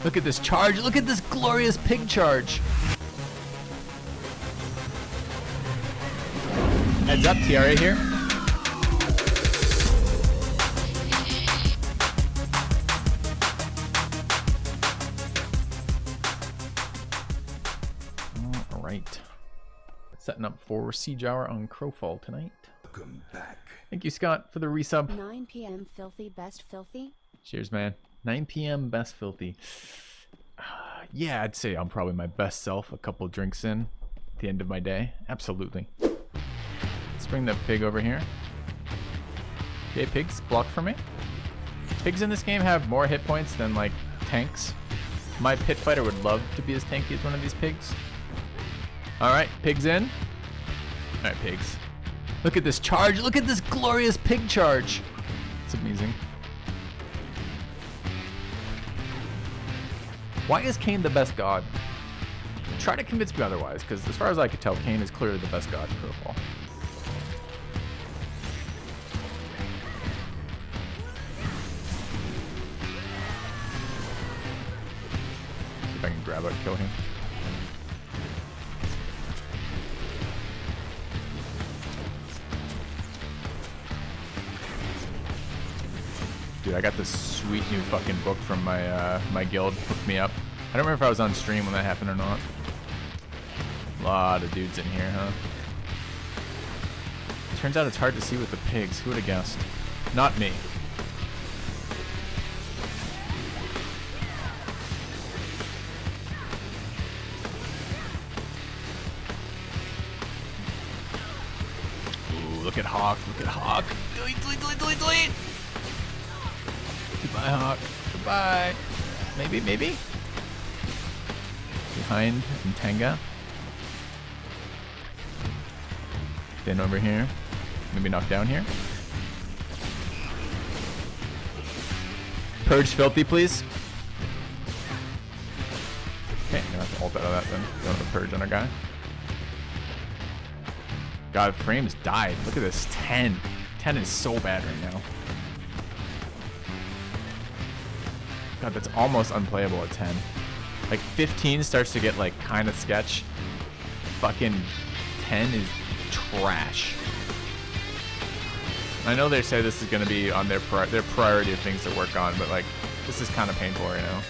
Look at this charge. Look at this glorious pig charge. Heads up, TRA here. All right. Setting up for Siege Hour on Crowfall tonight. Welcome back. Thank you, Scott, for the resub. 9 p.m. Filthy, best filthy. Cheers, man. 9 p.m. best filthy. Yeah, I'd say I'm probably my best self a couple drinks in at the end of my day. Absolutely. Let's bring that pig over here. Okay, pigs, block for me. Pigs in this game have more hit points than, like, tanks. My pit fighter would love to be as tanky as one of these pigs. Alright, pigs in. Alright, pigs. Look at this charge. Look at this glorious pig charge. It's amazing. Why is Cain the best god? Try to convince me otherwise, because as far as I could tell, Cain is clearly the best god in Crowfall. See if I can grab it and kill him. Dude, I got this sweet new fucking book from my my guild. Hooked me up. I don't remember if I was on stream when that happened or not. A lot of dudes in here, huh? Turns out it's hard to see with the pigs. Who would have guessed? Not me. Ooh, look at Hawk. Look at Hawk. Delete, delete, delete, delete, delete. Goodbye, Hawk. Goodbye. Maybe, maybe? Behind Tanga. Then over here. Maybe knock down here. Purge Filthy, please. Okay, I'm gonna have to ult out of that then. Don't have a purge on our guy. God, frames died. Look at this. 10. 10 is so bad right now. God, that's almost unplayable at 10. Like 15 starts to get like kind of sketch. Fucking 10 is trash. I know they say this is going to be on their priority of things to work on, but like this is kind of painful right now.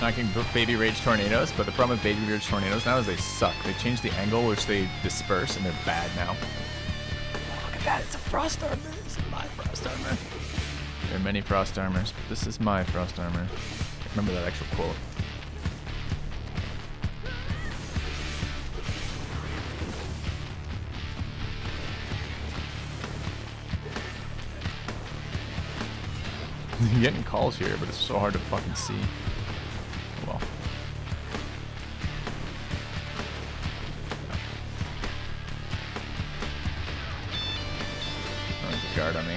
I can baby rage tornadoes, but the problem with baby rage tornadoes now is they suck. They change the angle which they disperse and they're bad now. Oh, look at that, it's a frost armor. It's my frost armor. There are many frost armors, but this is my frost armor. Remember that actual quote. I'm getting calls here, but it's so hard to fucking see. Well. Oh, there's a guard on me.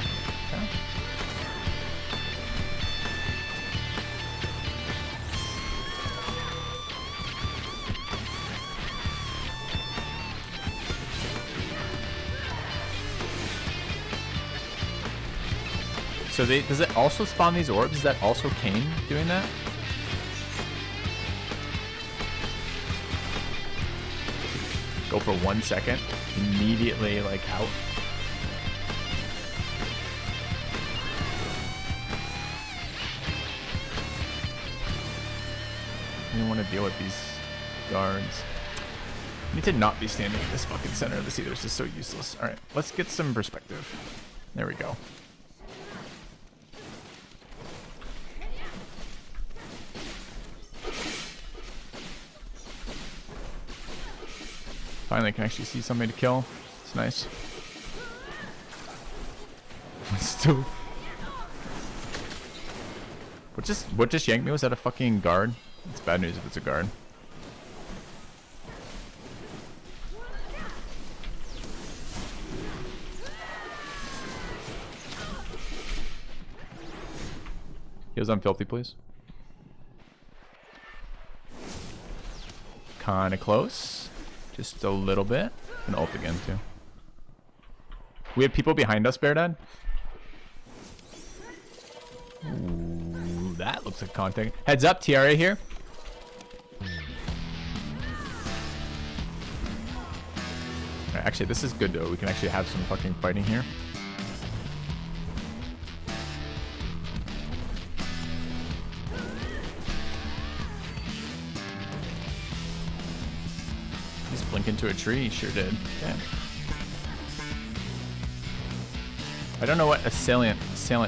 Okay. So does it also spawn these orbs? Is that also Cain doing that? Go for 1 second, immediately like out. I don't want to deal with these guards. I need to not be standing in this fucking center of this either. This is so useless. All right, let's get some perspective. There we go. Finally, I can actually see somebody to kill. It's nice. Still. What just yanked me? Was that a fucking guard? It's bad news if it's a guard. Heals on Filthy, please. Kind of close. Just a little bit. And ult again, too. We have people behind us, Bear Dad. Ooh, that looks like contact. Heads up, Tiara here. Right, actually, this is good, though. We can actually have some fucking fighting here. Blink into a tree, sure did. Yeah. I don't know what assailant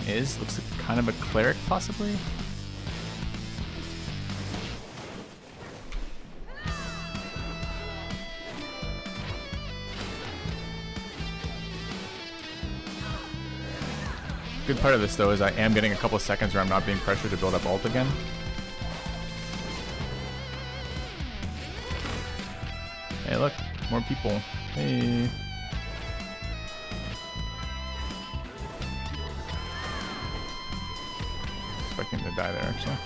is. Looks like kind of a cleric, possibly. Good part of this though is I am getting a couple of seconds where I'm not being pressured to build up ult again. Hey, look, more people. Hey. Expecting to die there, actually.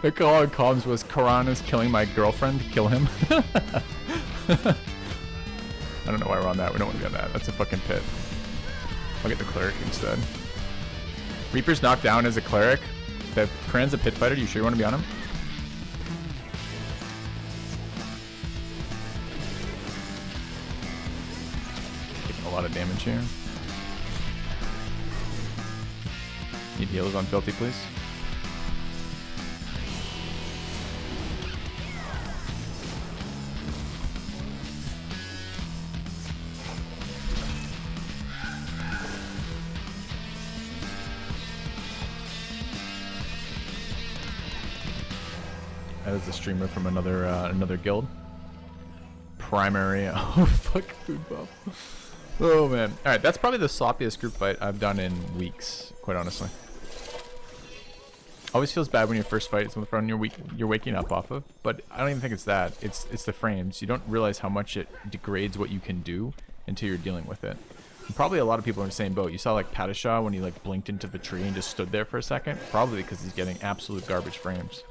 The call on comms was Karan is killing my girlfriend. Kill him. I don't know why we're on that. We don't want to be on that. That's a fucking pit. I'll get the cleric instead. Reaper's knocked down as a cleric. The Karan's a pit fighter. You sure you want to be on him? Taking a lot of damage here. Need heals on Filthy, please. That is a streamer from another guild. Primary. Oh fuck, food buff. Oh man. All right, that's probably the sloppiest group fight I've done in weeks, quite honestly. Always feels bad when you first fight someone you're waking up off of, but I don't even think it's that. It's the frames. You don't realize how much it degrades what you can do until you're dealing with it. And probably a lot of people are in the same boat. You saw like Padishah when he like blinked into the tree and just stood there for a second, probably because he's getting absolute garbage frames.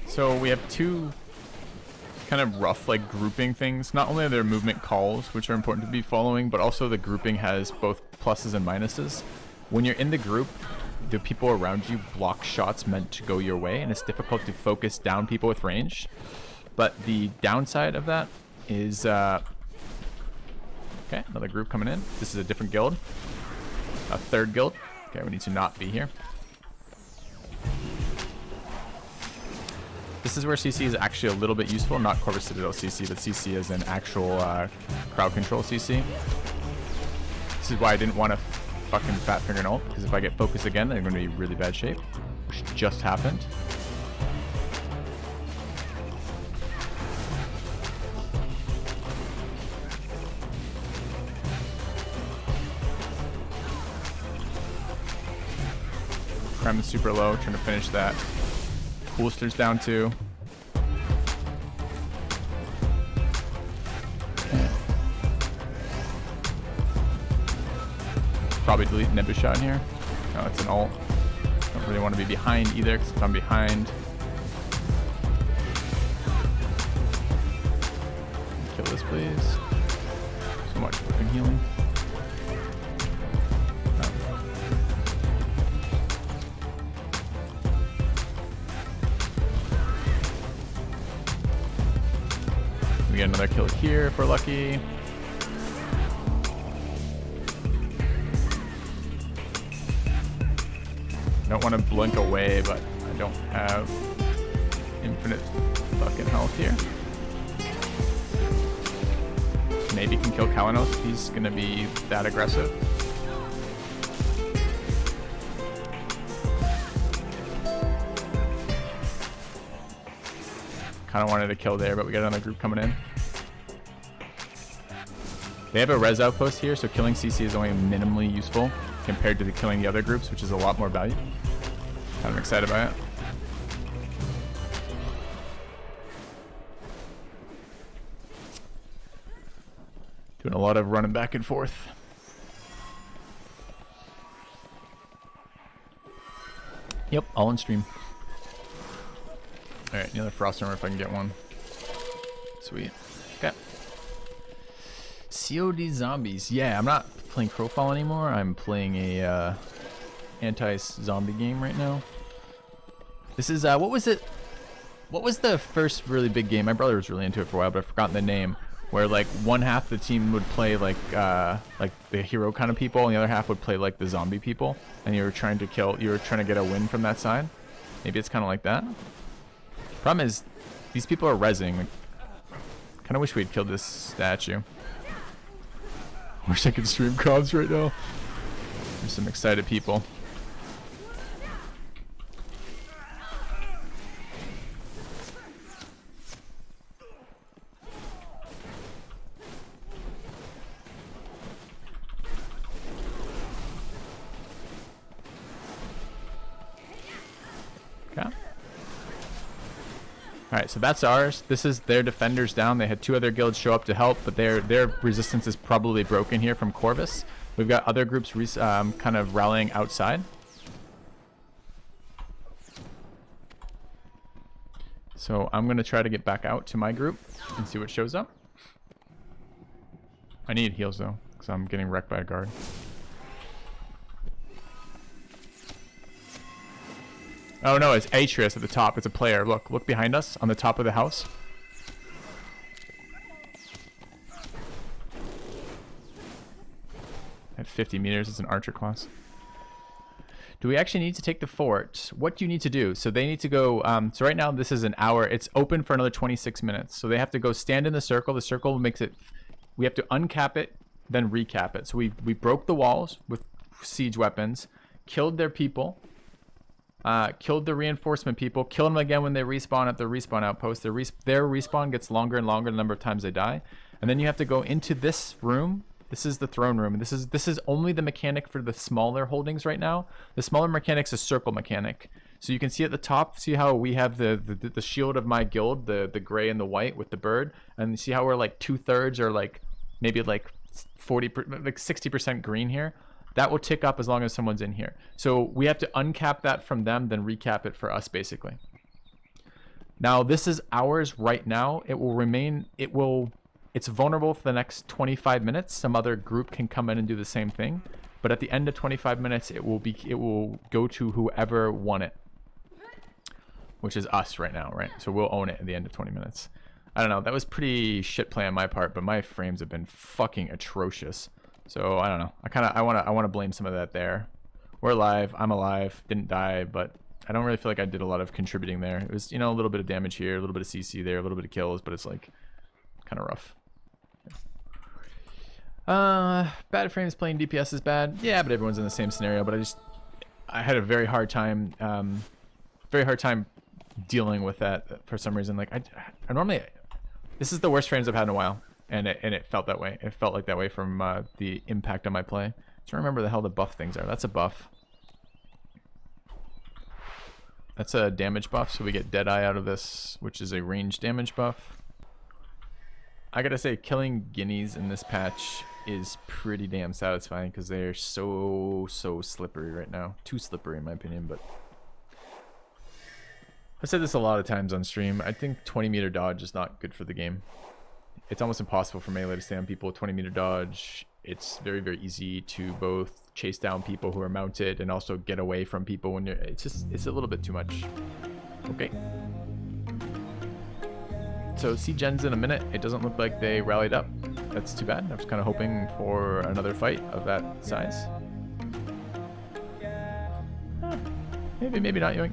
So we have two kind of rough like grouping things. Not only are there movement calls, which are important to be following, but also the grouping has both pluses and minuses. When you're in the group, the people around you block shots meant to go your way, and it's difficult to focus down people with range. But the downside of that is, okay, another group coming in. This is a different guild, a third guild. Okay, we need to not be here. This is where CC is actually a little bit useful, not Corvus Citadel CC, but CC is an actual crowd control CC. This is why I didn't want to fucking fat finger an ult, because if I get focused again, they're going to be in really bad shape, which just happened. Prem is super low, trying to finish that. Booster's down too. Probably delete Nebuchadnezzar in here. No, it's an ult. Don't really want to be behind either, because if I'm behind, kill this please. So much fucking healing. We get another kill here if we're lucky. I don't want to blink away, but I don't have infinite fucking health here. Maybe can kill Kalanos if he's gonna be that aggressive. Kind of wanted to kill there, but we got another group coming in. They have a res outpost here, so killing CC is only minimally useful compared to killing the other groups, which is a lot more value. Kind of excited by it. Doing a lot of running back and forth. Yep, all in stream. Alright, another frost armor if I can get one. Sweet. Okay. COD zombies. Yeah, I'm not playing Crowfall anymore. I'm playing a anti-zombie game right now. This is what was it? What was the first really big game? My brother was really into it for a while, but I've forgotten the name. Where like one half the team would play like the hero kind of people, and the other half would play like the zombie people, and you were trying to get a win from that side. Maybe it's kind of like that. Problem is, these people are rezzing. Like, kind of wish we'd killed this statue. Wish I could stream comms right now. There's some excited people. Okay. Alright, so that's ours. This is their defenders down. They had two other guilds show up to help, but their resistance is probably broken here from Corvus. We've got other groups kind of rallying outside. So I'm going to try to get back out to my group and see what shows up. I need heals though, because I'm getting wrecked by a guard. Oh no, it's Atreus at the top. It's a player. Look behind us on the top of the house. At 50 meters, it's an archer class. Do we actually need to take the fort? What do you need to do? So they need to go, so right now this is an hour. It's open for another 26 minutes. So they have to go stand in the circle. The circle makes it, we have to uncap it, then recap it. So we broke the walls with siege weapons, killed their people. Killed the reinforcement people, killed them again when they respawn at the respawn outpost. Their respawn gets longer and longer the number of times they die. And then you have to go into this room. This is the throne room. And this is only the mechanic for the smaller holdings right now. The smaller mechanic's a circle mechanic. So you can see at the top, see how we have the shield of my guild, the gray and the white with the bird. And you see how we're like 2/3 or like maybe like 60% green here. That will tick up as long as someone's in here. So we have to uncap that from them, then recap it for us, basically. Now, this is ours right now. It will remain, it's vulnerable for the next 25 minutes. Some other group can come in and do the same thing. But at the end of 25 minutes, it will go to whoever won it, which is us right now, right? So we'll own it at the end of 20 minutes. I don't know. That was pretty shit play on my part, but my frames have been fucking atrocious. So I don't know. I want to blame some of that there. We're alive. I'm alive. Didn't die, but I don't really feel like I did a lot of contributing there. It was, you know, a little bit of damage here, a little bit of CC there, a little bit of kills, but it's like kind of rough. Bad frames playing DPS is bad. Yeah, but everyone's in the same scenario. But I had a very hard time dealing with that for some reason. Like I normally, this is the worst frames I've had in a while. And it felt that way. It felt like that way from the impact on my play. So remember the hell the buff things are. That's a buff. That's a damage buff, so we get Deadeye out of this, which is a range damage buff. I gotta say, killing guineas in this patch is pretty damn satisfying because they're so slippery right now. Too slippery in my opinion, but I've said this a lot of times on stream. I think 20-meter dodge is not good for the game. It's almost impossible for melee to stay on people with 20-meter dodge. It's very easy to both chase down people who are mounted and also get away from people when you're, it's a little bit too much. Okay. So see gens in a minute. It doesn't look like they rallied up. That's too bad. I was kind of hoping for another fight of that size. Maybe not, Yoink.